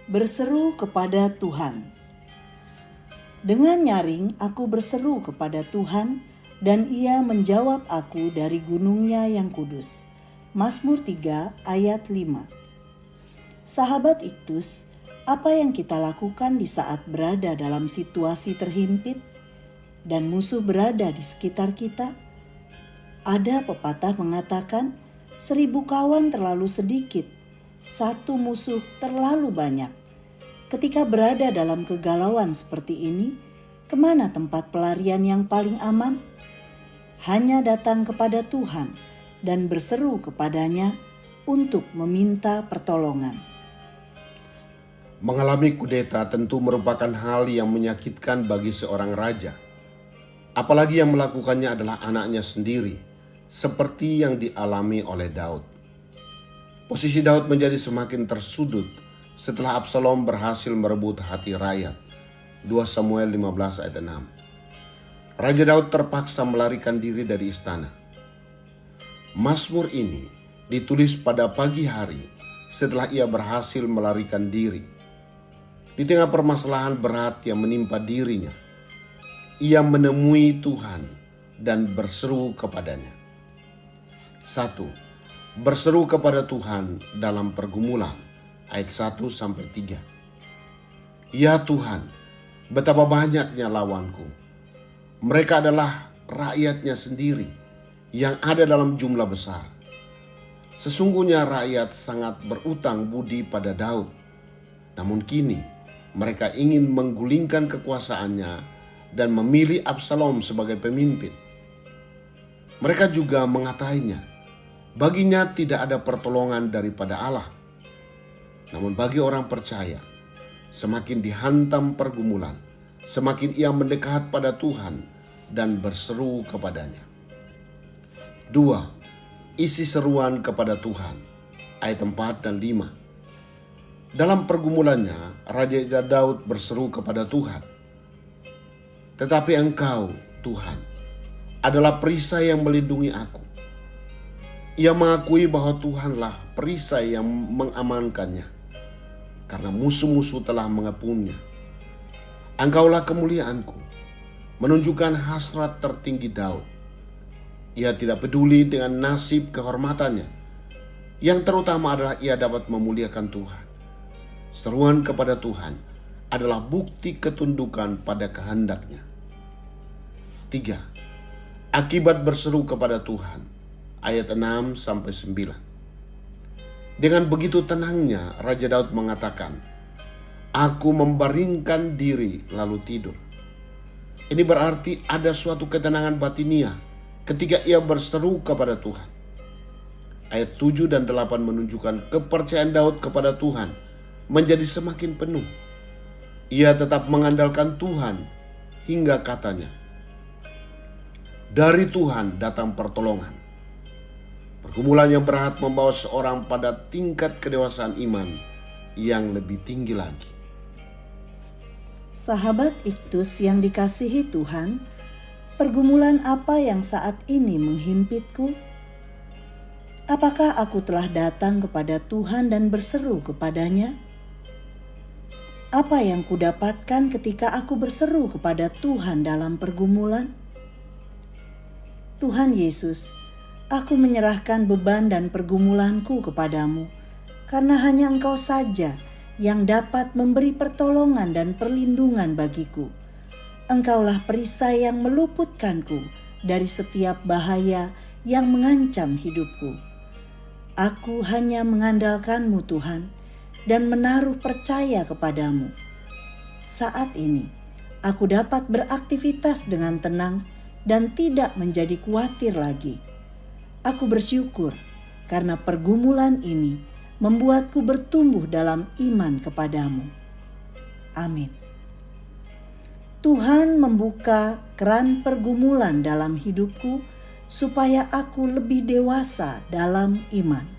Berseru kepada Tuhan. Dengan nyaring aku berseru kepada Tuhan, dan Ia menjawab aku dari gunungnya yang kudus. Mazmur 3 ayat 5. Sahabat Iktus, apa yang kita lakukan di saat berada dalam situasi terhimpit dan musuh berada di sekitar kita? Ada pepatah mengatakan, 1000 kawan terlalu sedikit, 1 musuh terlalu banyak. Ketika berada dalam kegalauan seperti ini, kemana tempat pelarian yang paling aman? Hanya datang kepada Tuhan dan berseru kepadanya untuk meminta pertolongan. Mengalami kudeta tentu merupakan hal yang menyakitkan bagi seorang raja. Apalagi yang melakukannya adalah anaknya sendiri, seperti yang dialami oleh Daud. Posisi Daud menjadi semakin tersudut setelah Absalom berhasil merebut hati rakyat. 2 Samuel 15 ayat 6. Raja Daud terpaksa melarikan diri dari istana. Mazmur ini ditulis pada pagi hari setelah ia berhasil melarikan diri. Di tengah permasalahan berat yang menimpa dirinya, ia menemui Tuhan dan berseru kepadanya. 1. Berseru kepada Tuhan dalam pergumulan. Ayat 1-3. Ya Tuhan, betapa banyaknya lawanku. Mereka adalah rakyatnya sendiri yang ada dalam jumlah besar. Sesungguhnya rakyat sangat berutang budi pada Daud. Namun kini mereka ingin menggulingkan kekuasaannya dan memilih Absalom sebagai pemimpin. Mereka juga mengatainya, baginya tidak ada pertolongan daripada Allah. Namun bagi orang percaya, semakin dihantam pergumulan, semakin ia mendekat pada Tuhan dan berseru kepadanya. 2. Isi seruan kepada Tuhan. Ayat 4 dan 5. Dalam pergumulannya, Raja Daud berseru kepada Tuhan. Tetapi Engkau, Tuhan, adalah perisai yang melindungi aku. Ia mengakui bahwa Tuhanlah perisai yang mengamankannya, karena musuh-musuh telah mengepungnya. Engkaulah kemuliaanku, menunjukkan hasrat tertinggi Daud. Ia tidak peduli dengan nasib kehormatannya. Yang terutama adalah ia dapat memuliakan Tuhan. Seruan kepada Tuhan adalah bukti ketundukan pada kehendaknya. 3. Akibat berseru kepada Tuhan. Ayat 6-9. Dengan begitu tenangnya, Raja Daud mengatakan, Aku membaringkan diri lalu tidur. Ini berarti ada suatu ketenangan batiniah ketika ia berseru kepada Tuhan. Ayat 7 dan 8 menunjukkan kepercayaan Daud kepada Tuhan menjadi semakin penuh. Ia tetap mengandalkan Tuhan hingga katanya, Dari Tuhan datang pertolongan. Pergumulan yang berat membawa seorang pada tingkat kedewasaan iman yang lebih tinggi lagi. Sahabat Iktus yang dikasihi Tuhan, pergumulan apa yang saat ini menghimpitku? Apakah aku telah datang kepada Tuhan dan berseru kepadanya? Apa yang kudapatkan ketika aku berseru kepada Tuhan dalam pergumulan? Tuhan Yesus, aku menyerahkan beban dan pergumulanku kepadamu, karena hanya Engkau saja yang dapat memberi pertolongan dan perlindungan bagiku. Engkaulah perisai yang meluputkanku dari setiap bahaya yang mengancam hidupku. Aku hanya mengandalkan-Mu Tuhan dan menaruh percaya kepadamu. Saat ini, aku dapat beraktivitas dengan tenang dan tidak menjadi khawatir lagi. Aku bersyukur karena pergumulan ini membuatku bertumbuh dalam iman kepadamu. Amin. Tuhan membuka keran pergumulan dalam hidupku supaya aku lebih dewasa dalam iman.